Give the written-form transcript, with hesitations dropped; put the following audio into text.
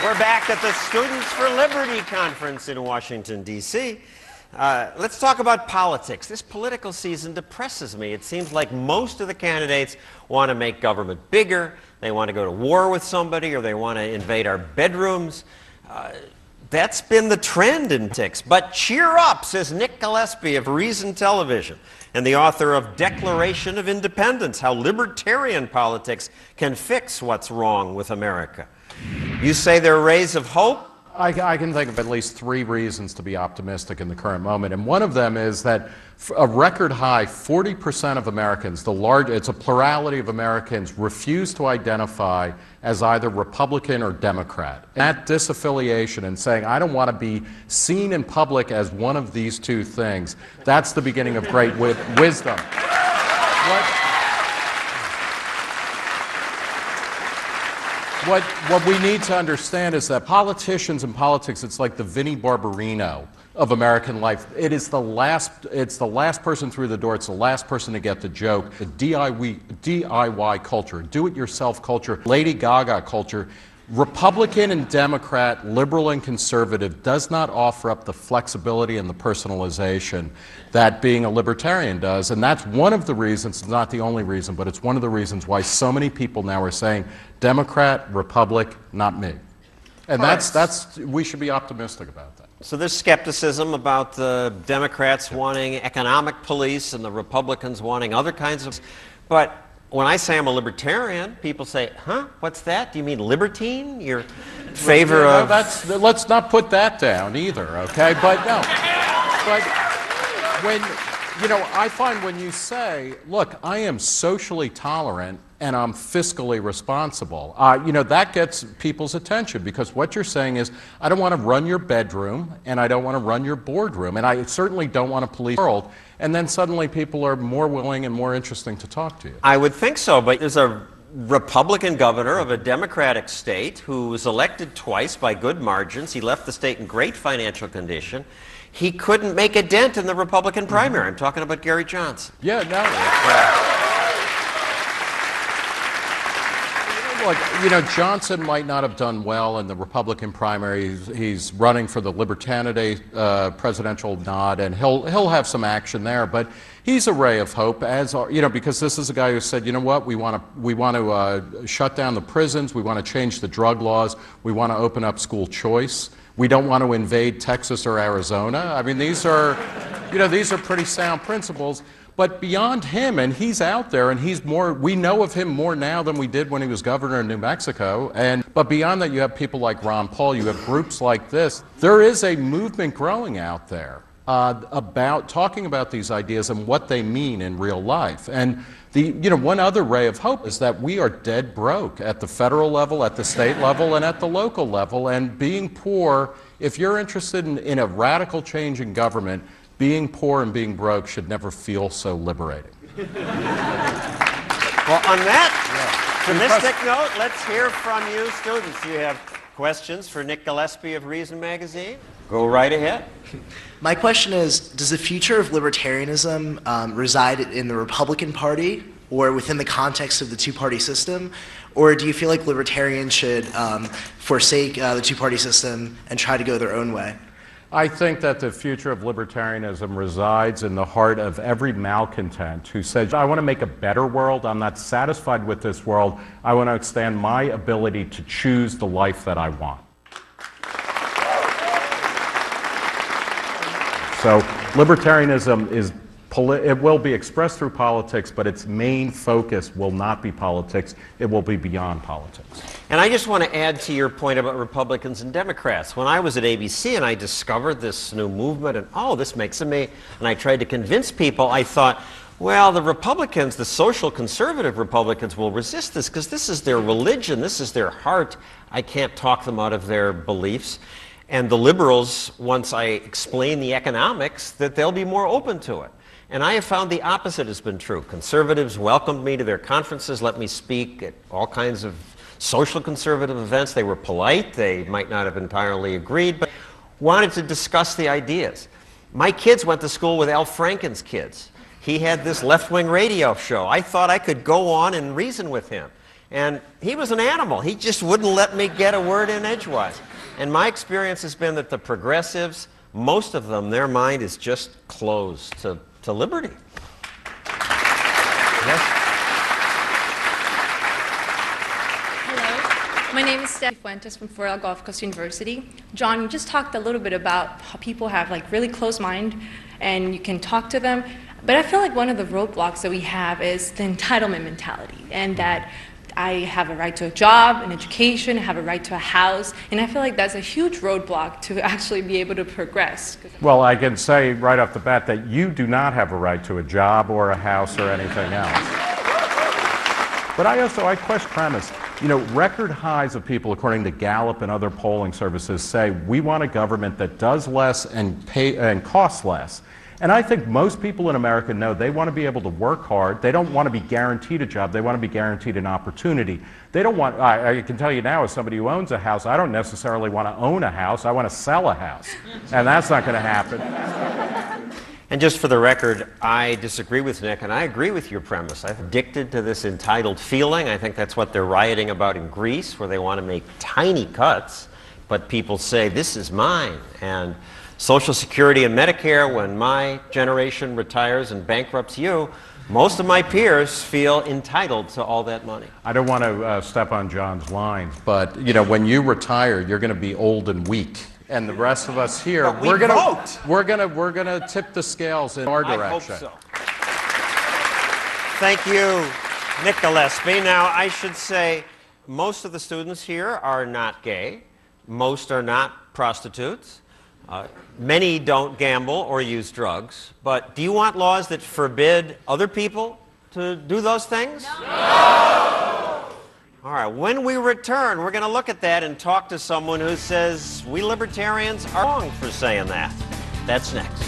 We're back at the Students for Liberty Conference in Washington, D.C. Let's talk about politics. This political season depresses me. It seems like most of the candidates want to make government bigger, they want to go to war with somebody, or they want to invade our bedrooms. That's been the trend in politics. But cheer up, says Nick Gillespie of Reason Television and the author of Declaration of Independence, How Libertarian Politics Can Fix What's Wrong with America. You say there are rays of hope? I can think of at least 3 reasons to be optimistic in the current moment, and one of them is that a record high 40% of Americans, it's a plurality of Americans, refuse to identify as either Republican or Democrat. And that disaffiliation and saying, I don't want to be seen in public as one of these two things, that's the beginning of great wisdom. What we need to understand is that politicians and politics, it's like the Vinnie Barbarino of American life. It's the last person through the door. It's the last person to get the joke. The DIY culture, do-it-yourself culture, Lady Gaga culture, Republican and Democrat, liberal and conservative, does not offer up the flexibility and the personalization that being a libertarian does. And that's one of the reasons, not the only reason, but it's one of the reasons why so many people now are saying, Democrat, Republic, not me. And we should be optimistic about that. So there's skepticism about the Democrats wanting economic police and the Republicans wanting other kinds of... But when I say I'm a libertarian, people say, huh, what's that? Do you mean libertine? You're in favor of... Let's not put that down either, okay? But no. But when, I find when you say, look, I am socially tolerant and I'm fiscally responsible, that gets people's attention, because what you're saying is, I don't want to run your bedroom and I don't want to run your boardroom, and I certainly don't want to police the world. And then suddenly people are more willing and more interesting to talk to you. I would think so, but there's a Republican governor of a Democratic state who was elected twice by good margins. He left the state in great financial condition. He couldn't make a dent in the Republican primary. I'm talking about Gary Johnson. Yeah, no. Look, Johnson might not have done well in the Republican primary. He's running for the Libertanity presidential nod, and he'll have some action there. But he's a ray of hope, because this is a guy who said, you know what, we want to shut down the prisons, we want to change the drug laws, we want to open up school choice. We don't want to invade Texas or Arizona. I mean, these are pretty sound principles. But beyond him, and he's out there, and we know of him more now than we did when he was governor in New Mexico. But beyond that, you have people like Ron Paul, you have groups like this. There is a movement growing out there about talking about these ideas and what they mean in real life. And one other ray of hope is that we are dead broke at the federal level, at the state level, and at the local level. And being poor, if you're interested in a radical change in government, being poor and being broke should never feel so liberating. Well, on that optimistic note, let's hear from you students. Do you have questions for Nick Gillespie of Reason Magazine? Go right ahead. My question is, does the future of libertarianism reside in the Republican Party or within the context of the two-party system? Or do you feel like libertarians should forsake the two-party system and try to go their own way? I think that the future of libertarianism resides in the heart of every malcontent who says, I want to make a better world, I'm not satisfied with this world, I want to extend my ability to choose the life that I want. So libertarianism it will be expressed through politics, but its main focus will not be politics, it will be beyond politics. And I just want to add to your point about Republicans and Democrats. When I was at ABC and I discovered this new movement, and oh, this makes me, and I tried to convince people, I thought, well, the Republicans, the social conservative Republicans, will resist this because this is their religion, this is their heart. I can't talk them out of their beliefs. And the liberals, once I explain the economics, that they'll be more open to it. And I have found the opposite has been true. Conservatives welcomed me to their conferences, let me speak at all kinds of social conservative events. They were polite, they might not have entirely agreed, but wanted to discuss the ideas. My kids went to school with Al Franken's kids. He had this left-wing radio show. I thought I could go on and reason with him. And he was an animal. He just wouldn't let me get a word in edgewise. And my experience has been that the progressives, most of them, their mind is just closed to liberty. Yes? Hello, my name is Stephanie Fuentes from Fort Gulf Coast University. John, you just talked a little bit about how people have like really closed mind and you can talk to them. But I feel like one of the roadblocks that we have is the entitlement mentality, and that I have a right to a job, an education, I have a right to a house, and I feel like that's a huge roadblock to actually be able to progress. Well, I can say right off the bat that you do not have a right to a job or a house or anything else. But I question premise. You know, record highs of people, according to Gallup and other polling services, say we want a government that does less and costs less. And I think most people in America know they want to be able to work hard. They don't want to be guaranteed a job. They want to be guaranteed an opportunity. They don't want, I can tell you now, as somebody who owns a house, I don't necessarily want to own a house. I want to sell a house. And that's not going to happen. And just for the record, I disagree with Nick, and I agree with your premise. I'm addicted to this entitled feeling. I think that's what they're rioting about in Greece, where they want to make tiny cuts, but people say, this is mine. And Social Security and Medicare, when my generation retires and bankrupts you, most of my peers feel entitled to all that money. I don't want to step on John's line, but you know, when you retire, you're going to be old and weak, and the rest of us here, we're going to tip the scales in our direction. I hope so. Thank you, Nick Gillespie. Now, I should say, most of the students here are not gay. Most are not prostitutes. Many don't gamble or use drugs, but do you want laws that forbid other people to do those things? No! All right, when we return, we're going to look at that and talk to someone who says we libertarians are wrong for saying that. That's next.